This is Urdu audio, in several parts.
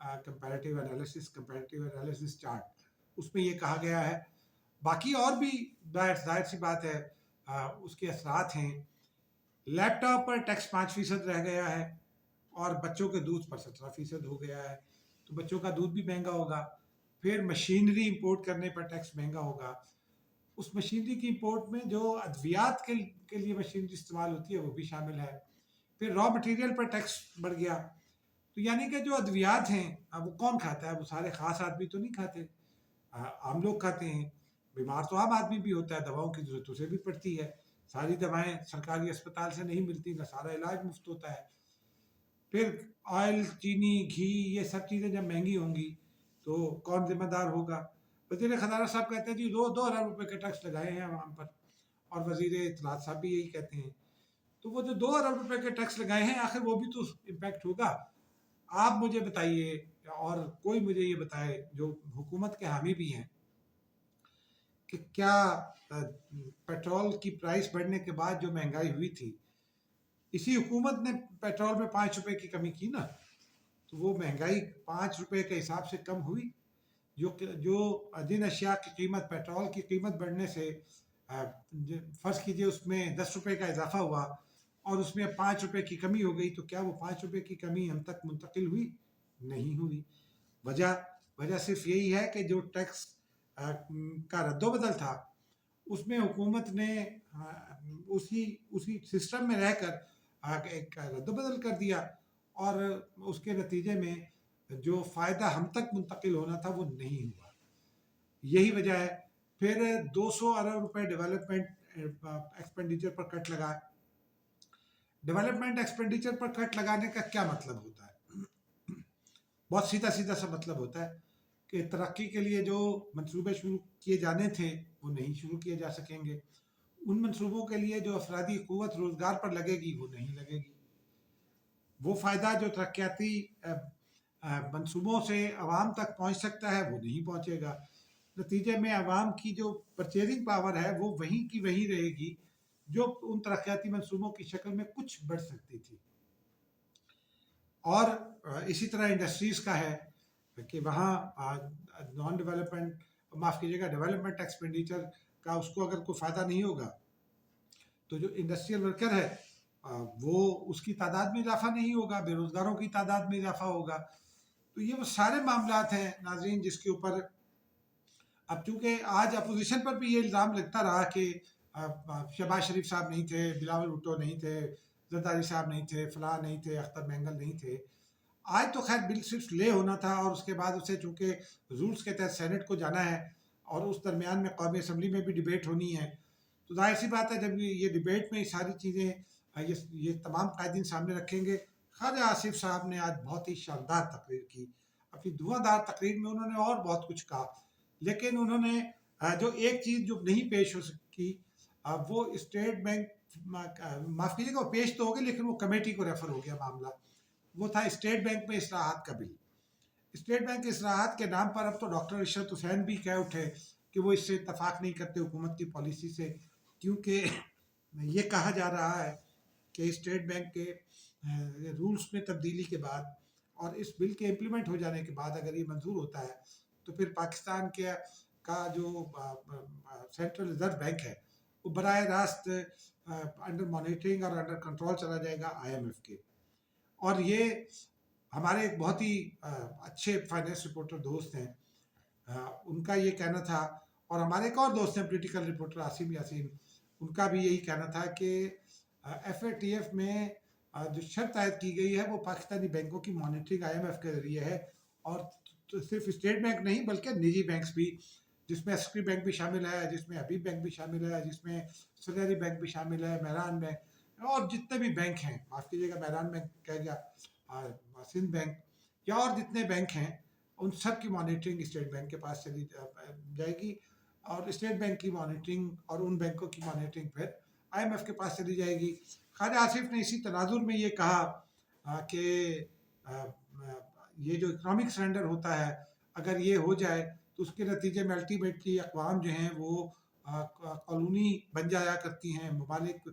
کمپیریٹیو انالیسس چارٹ، اس میں یہ کہا گیا ہے. باقی اور بھی ظاہر سی بات ہے اس کے اثرات ہیں. لیپ ٹاپ پر ٹیکس 5% رہ گیا ہے اور بچوں کے دودھ پر 17% ہو گیا ہے، تو بچوں کا دودھ بھی مہنگا ہوگا. پھر مشینری امپورٹ کرنے پر ٹیکس مہنگا ہوگا. اس مشینری کی امپورٹ میں جو ادویات کے لیے مشینری استعمال ہوتی ہے وہ بھی شامل ہے. پھر را مٹیریل پر ٹیکس بڑھ گیا. تو یعنی کہ جو ادویات ہیں وہ کون کھاتا ہے؟ وہ سارے خاص آدمی تو نہیں کھاتے، عام لوگ کھاتے ہیں. بیمار تو عام آدمی بھی ہوتا ہے، دواؤں کی ضرورت اسے بھی پڑتی ہے. ساری دوائیں سرکاری اسپتال سے نہیں ملتی، نہ سارا علاج مفت ہوتا ہے. پھر آئل، چینی، گھی، یہ سب چیزیں جب مہنگی ہوں گی تو کون ذمہ دار ہوگا؟ وزیر خزانہ صاحب کہتے ہیں جی 2 ارب روپے کے ٹیکس لگائے ہیں عوام پر، اور وزیر اطلاعات صاحب بھی یہی کہتے ہیں. تو وہ جو 2 ارب روپے کے ٹیکس لگائے ہیں آخر وہ بھی تو امپیکٹ ہوگا. آپ مجھے بتائیے اور کوئی مجھے یہ بتائے جو حکومت کے حامی بھی ہیں کہ کیا پیٹرول کی پرائس بڑھنے کے بعد جو مہنگائی ہوئی تھی، اسی حکومت نے پیٹرول میں 5 روپے کی کمی کی نا، تو وہ مہنگائی 5 روپے کے حساب سے کم ہوئی. جو جن اشیاء کی قیمت، پیٹرول کی قیمت بڑھنے سے فرض کیجئے اس میں 10 روپے کا اضافہ ہوا اور اس میں 5 روپے کی کمی ہو گئی، تو کیا وہ 5 روپے کی کمی ہم تک منتقل ہوئی؟ نہیں ہوئی. وجہ صرف یہی ہے کہ جو ٹیکس کا رد و بدل تھا اس میں حکومت نے اسی سسٹم میں رہ کر ایک رد و بدل کر دیا، اور اس کے نتیجے میں جو فائدہ ہم تک منتقل ہونا تھا وہ نہیں ہوا. یہی وجہ ہے. پھر 200 ارب روپے ڈیولپمنٹ ایکسپینڈیچر پر کٹ لگا. ڈیولپمنٹ ایکسپینڈیچر پر کٹ لگانے کا کیا مطلب ہوتا ہے؟ بہت سیدھا سا مطلب ہوتا ہے کہ ترقی کے لیے جو منصوبے شروع کیے جانے تھے وہ نہیں شروع کیے جا سکیں گے. ان منصوبوں کے لیے جو افرادی قوت روزگار پر لگے گی وہ نہیں لگے گی. وہ فائدہ جو ترقیاتی منصوبوں سے عوام تک پہنچ سکتا ہے وہ نہیں پہنچے گا. نتیجے میں عوام کی جو پرچیزنگ پاور ہے وہ وہیں کی وہیں رہے گی جو ان ترقیاتی منصوبوں کی شکل میں کچھ بڑھ سکتی تھی. اور اسی طرح انڈسٹریز کا ہے کہ وہاں نان ڈیولپمنٹ، معاف کیجیے گا، ڈیولپمنٹ ایکسپینڈیچر کا اس کو اگر کوئی فائدہ نہیں ہوگا تو جو انڈسٹریل ورکر ہے وہ اس کی تعداد میں اضافہ نہیں ہوگا، بے روزگاروں کی تعداد میں اضافہ ہوگا. تو یہ وہ سارے معاملات ہیں ناظرین جس کے اوپر اب چونکہ آج اپوزیشن پر بھی یہ الزام لگتا رہا کہ شہباز شریف صاحب نہیں تھے، بلاول بھٹو نہیں تھے، زرداری صاحب نہیں تھے، فلاں نہیں تھے، اختر مینگل نہیں تھے. آج تو خیر بل صرف لے ہونا تھا، اور اس کے بعد اسے چونکہ رولز کے تحت سینٹ کو جانا ہے اور اس درمیان میں قومی اسمبلی میں بھی ڈیبیٹ ہونی ہے. تو ظاہر سی بات ہے جب یہ ڈیبیٹ میں ساری چیزیں یہ تمام قائدین سامنے رکھیں گے. خواجہ آصف صاحب نے آج بہت ہی شاندار تقریر کی. اپنی دھواں دار تقریر میں انہوں نے اور بہت کچھ کہا، لیکن انہوں نے جو ایک چیز جو نہیں پیش ہو سکی وہ اسٹیٹ بینک، معاف کیجیے گا وہ پیش تو ہو گئی لیکن وہ کمیٹی کو ریفر ہو گیا معاملہ. وہ تھا اسٹیٹ بینک میں اصلاحات کا بل. اسٹیٹ بینک کی اصلاحات کے نام پر اب تو ڈاکٹر عشرت حسین بھی کہہ اٹھے کہ وہ اس سے اتفاق نہیں کرتے حکومت کی پالیسی سے، کیونکہ یہ کہا جا رہا ہے کہ اسٹیٹ بینک کے رولز میں تبدیلی کے بعد اور اس بل کے امپلیمنٹ ہو جانے کے بعد اگر یہ منظور ہوتا ہے تو پھر پاکستان کا جو سینٹرل ریزرو بینک ہے وہ براہ راست انڈر مانیٹرنگ اور انڈر کنٹرول چلا جائے گا IMF کے. اور یہ ہمارے ایک بہت ہی اچھے فائنینس رپورٹر دوست ہیں، ان کا یہ کہنا تھا، اور ہمارے ایک اور دوست ہیں پولیٹیکل رپورٹر عاصم یاسین، ان کا بھی یہی کہنا تھا کہ FATF میں جو شرط عائد کی گئی ہے وہ پاکستانی بینکوں کی مانیٹرنگ IMF کے ذریعے ہے، اور صرف اسٹیٹ بینک نہیں بلکہ نجی بینکس بھی، جس میں ایسکری بینک بھی شامل ہے، جس میں حبیب بینک بھی شامل ہے، جس میں سلیری بینک بھی شامل ہے، مہران بینک، اور جتنے بھی بینک ہیں، معاف کیجیے گا مہران بینک کہہ گیا، سندھ بینک، یا اور جتنے بینک ہیں ان سب کی مانیٹرنگ اسٹیٹ بینک کے پاس چلی جائے گی، اور اسٹیٹ بینک کی مانیٹرنگ اور ان بینکوں کی مانیٹرنگ پھر IMF کے پاس چلی جائے گی. خواجہ آصف نے اسی تناظر میں یہ کہا کہ یہ جو اکنامک سرنڈر ہوتا ہے اگر یہ ہو جائے تو اس کے نتیجے میں الٹیمیٹلی اقوام جو ہیں وہ قانونی بن جایا کرتی ہیں، ممالک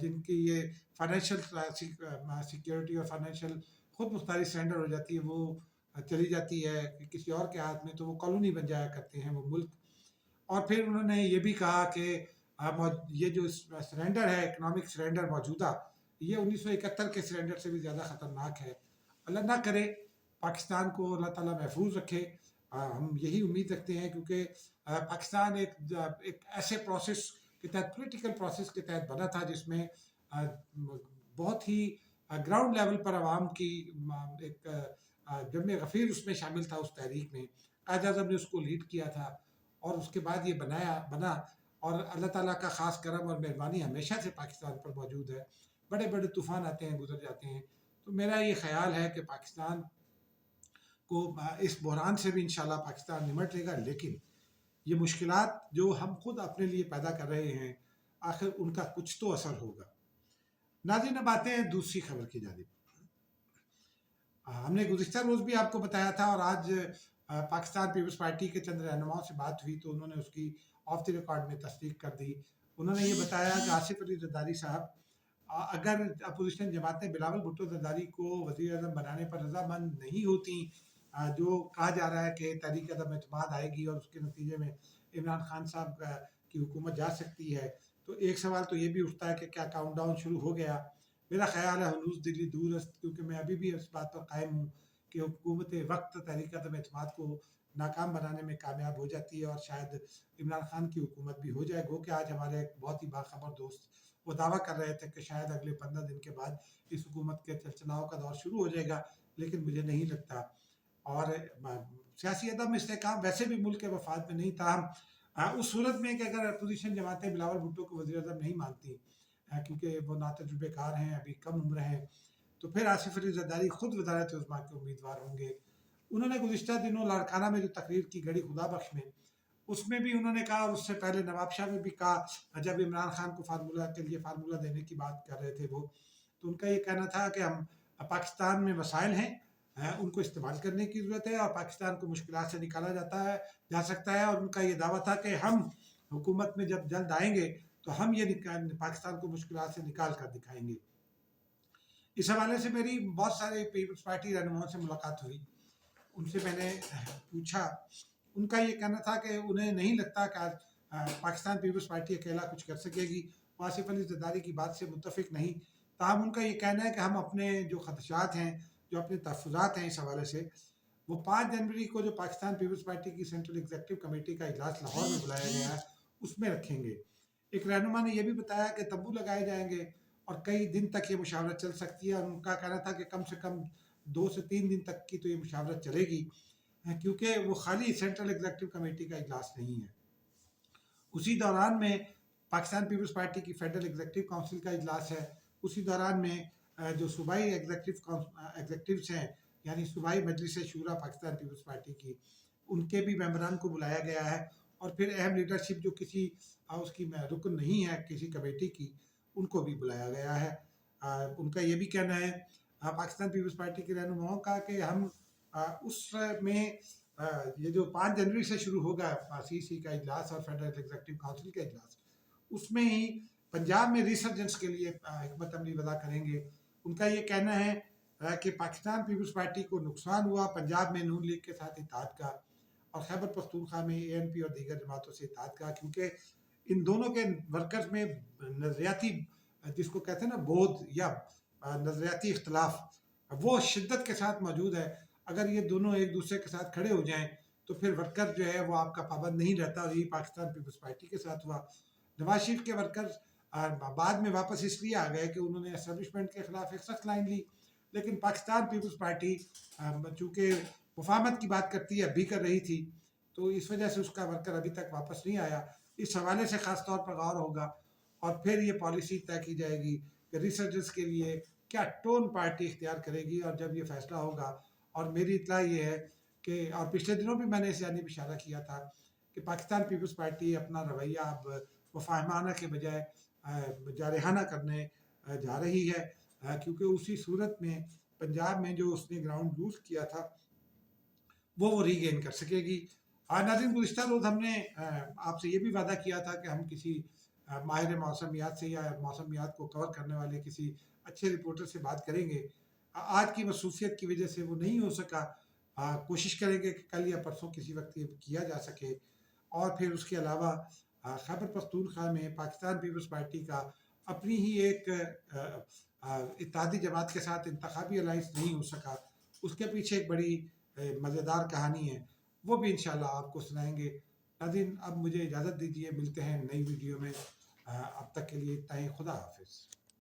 جن کی یہ فائنینشیل سیکیورٹی اور فائنینشیل خود مختاری سرنڈر ہو جاتی ہے وہ چلی جاتی ہے کسی اور کے ہاتھ میں تو وہ کالونی بن جایا کرتے ہیں وہ ملک. اور پھر انہوں نے یہ بھی کہا کہ یہ جو سرنڈر ہے اکنامک سرنڈر موجودہ یہ 1971 کے سرنڈر سے بھی زیادہ خطرناک ہے. اللہ نہ کرے پاکستان کو اللہ تعالیٰ محفوظ رکھے. ہم یہی امید رکھتے ہیں کیونکہ پاکستان ایک ایسے پروسیس کے تحت پولیٹیکل پروسیس کے تحت بنا تھا جس میں بہت ہی گراؤنڈ لیول پر عوام کی ایک جمع غفیر اس میں شامل تھا. اس تحریک میں قائد اعظم نے اس کو لیڈ کیا تھا اور اس کے بعد یہ بنا. اور اللہ تعالیٰ کا خاص کرم اور مہربانی ہمیشہ سے پاکستان پر موجود ہے. بڑے بڑے طوفان آتے ہیں گزر جاتے ہیں. تو میرا یہ خیال ہے کہ پاکستان کو اس بحران سے بھی انشاءاللہ پاکستان نمٹ لے گا. لیکن یہ مشکلات جو ہم خود اپنے لیے پیدا کر رہے ہیں آخر ان کا کچھ تو اثر ہوگا. ناظرین اب آتے ہیں دوسری خبر کی جانب. ہم نے گزشتہ روز بھی آپ کو بتایا تھا اور آج پاکستان پیپلز پارٹی کے چند رہنماؤں سے بات ہوئی تو انہوں نے اس کی آف دی ریکارڈ میں تصدیق کر دی. انہوں نے یہ بتایا کہ آصف علی زرداری صاحب اگر اپوزیشن جماعتیں بلاول بھٹو زرداری کو وزیر اعظم بنانے پر رضامند نہیں ہوتی جو کہا جا رہا ہے کہ تحریک عدم اعتماد آئے گی اور اس کے نتیجے میں عمران خان صاحب کی حکومت جا سکتی ہے تو ایک سوال تو یہ بھی اٹھتا ہے کہ کیا کاؤنٹ ڈاؤن شروع ہو گیا. میرا خیال ہے ہنوز دلی دور است کیونکہ میں ابھی بھی اس بات پر قائم ہوں کہ حکومت وقت تحریک عدم اعتماد کو ناکام بنانے میں کامیاب ہو جاتی ہے اور شاید عمران خان کی حکومت بھی ہو جائے. گو کہ آج ہمارے ایک بہت ہی باخبر دوست وہ دعویٰ کر رہے تھے کہ شاید اگلے 15 دن کے بعد اس حکومت کے چلچلاؤ کا دور شروع ہو جائے گا لیکن مجھے نہیں لگتا. اور سیاسی عدم استحکام ویسے بھی ملک کے وفاد میں نہیں. تاہم اس صورت میں کہ اگر اپوزیشن جماعتیں بلاول بھٹو کو وزیر اعظم نہیں مانتی کیونکہ وہ ناتجربہ کار ہیں ابھی کم عمر ہیں تو پھر آصف علی زرداری خود وزارت عظمیٰ کے امیدوار ہوں گے. انہوں نے گزشتہ دنوں لاڑکانہ میں جو تقریر کی گڑی خدا بخش میں اس میں بھی انہوں نے کہا اور اس سے پہلے نواب شاہ میں بھی کہا جب عمران خان کو فارمولہ کے لیے فارمولہ دینے کی بات کر رہے تھے وہ تو ان کا یہ کہنا تھا کہ ہم پاکستان میں مسائل ہیں ان کو استعمال کرنے کی ضرورت ہے اور پاکستان کو مشکلات سے نکالا جا سکتا ہے. اور ان کا یہ دعویٰ تھا کہ ہم حکومت میں جب جلد آئیں گے تو ہم یہ پاکستان کو مشکلات سے نکال کر دکھائیں گے. اس حوالے سے میری بہت سارے پیپلز پارٹی رہنماؤں سے ملاقات ہوئی. ان سے میں نے پوچھا ان کا یہ کہنا تھا کہ انہیں نہیں لگتا کہ آج پاکستان پیپلز پارٹی اکیلا کچھ کر سکے گی. آصف علی زرداری کی بات سے متفق نہیں. تاہم ان کا یہ کہنا ہے کہ ہم اپنے جو خدشات ہیں جو اپنے تحفظات ہیں اس حوالے سے وہ 5 جنوری کو جو پاکستان پیپلز پارٹی کی سینٹرل ایگزیکٹو کمیٹی کا اجلاس لاہور میں بلایا گیا ہے اس میں رکھیں گے. ایک رہنما نے یہ بھی بتایا کہ تمبو لگائے جائیں گے اور کئی دن تک یہ مشاورت چل سکتی ہے. اور ان کا کہنا تھا کہ کم سے کم 2 سے 3 دن تک کی تو یہ مشاورت چلے گی کیونکہ وہ خالی سینٹرل ایگزیکٹو کمیٹی کا اجلاس نہیں ہے. اسی دوران میں پاکستان پیپلز پارٹی کی فیڈرل ایگزیکٹو کونسل کا اجلاس ہے. اسی دوران میں جو صوبائی ایگزیکٹوز ہیں یعنی صوبائی مجلس شورا پاکستان پیپلز پارٹی کی ان کے بھی ممبران کو بلایا گیا ہے. اور پھر اہم لیڈرشپ جو کسی اس کی رکن نہیں ہے کسی کمیٹی کی ان کو بھی بلایا گیا ہے. ان کا یہ بھی کہنا ہے پاکستان پیپلز پارٹی کے رہنماؤں کا کہ ہم اس میں یہ جو 5 جنوری سے شروع ہوگا سی سی کا اجلاس اور فیڈرل ایگزیکٹو کونسل کا اجلاس اس میں ہی پنجاب میں ریسرجنس کے لیے حکمت عملی وضع کریں گے. ان کا یہ کہنا ہے کہ پاکستان پیپلز پارٹی کو نقصان ہوا پنجاب میں نون لیگ کے ساتھ اتحاد کا اور خیبر پختونخوا میں اے این پی اور دیگر جماعتوں سے اتحاد کا کیونکہ ان دونوں کے ورکرز میں نظریاتی جس کو کہتے ہیں نا بودھ یا نظریاتی اختلاف وہ شدت کے ساتھ موجود ہے. اگر یہ دونوں ایک دوسرے کے ساتھ کھڑے ہو جائیں تو پھر ورکر جو ہے وہ آپ کا پابند نہیں رہتا. اور یہی پاکستان پیپلز پارٹی کے ساتھ ہوا. نواز شریف کے ورکرز بعد میں واپس اس لیے آ گئے کہ انہوں نے اسٹیبلشمنٹ کے خلاف ایک سخت لائن لی لیکن پاکستان پیپلز پارٹی چونکہ مفاہمت کی بات کرتی ہے ابھی کر رہی تھی تو اس وجہ سے اس کا ورکر ابھی تک واپس نہیں آیا. اس حوالے سے خاص طور پر غور ہوگا اور پھر یہ پالیسی طے کی جائے گی کہ ریسرچرز کے لیے کیا ٹون پارٹی اختیار کرے گی. اور جب یہ فیصلہ ہوگا اور میری اطلاع یہ ہے کہ اور پچھلے دنوں بھی میں نے اس جانب اشارہ کیا تھا کہ پاکستان پیپلز پارٹی اپنا رویہ اب مفاہمانہ کے بجائے جارحانہ کرنے جا رہی ہے کیونکہ اسی صورت میں پنجاب میں جو اس نے گراؤنڈ لوز کیا تھا وہ ری گین کر سکے گی. ناظرین گزشتہ روز ہم نے آپ سے یہ بھی وعدہ کیا تھا کہ ہم کسی ماہر موسمیات سے یا موسمیات کو کور کرنے والے کسی اچھے رپورٹر سے بات کریں گے. آج کی مصروفیت کی وجہ سے وہ نہیں ہو سکا کوشش کریں گے کہ کل یا پرسوں کسی وقت یہ کیا جا سکے. اور پھر اس کے علاوہ خیبر پختونخوا میں پاکستان پیپلز پارٹی کا اپنی ہی ایک اتحادی جماعت کے ساتھ انتخابی الائنس نہیں ہو سکا. اس کے پیچھے ایک بڑی مزیدار کہانی ہے، وہ بھی انشاءاللہ آپ کو سنائیں گے. ناظرین اب مجھے اجازت دیجیے، ملتے ہیں نئی ویڈیو میں. اب تک کے لیے اتنا ہی، خدا حافظ.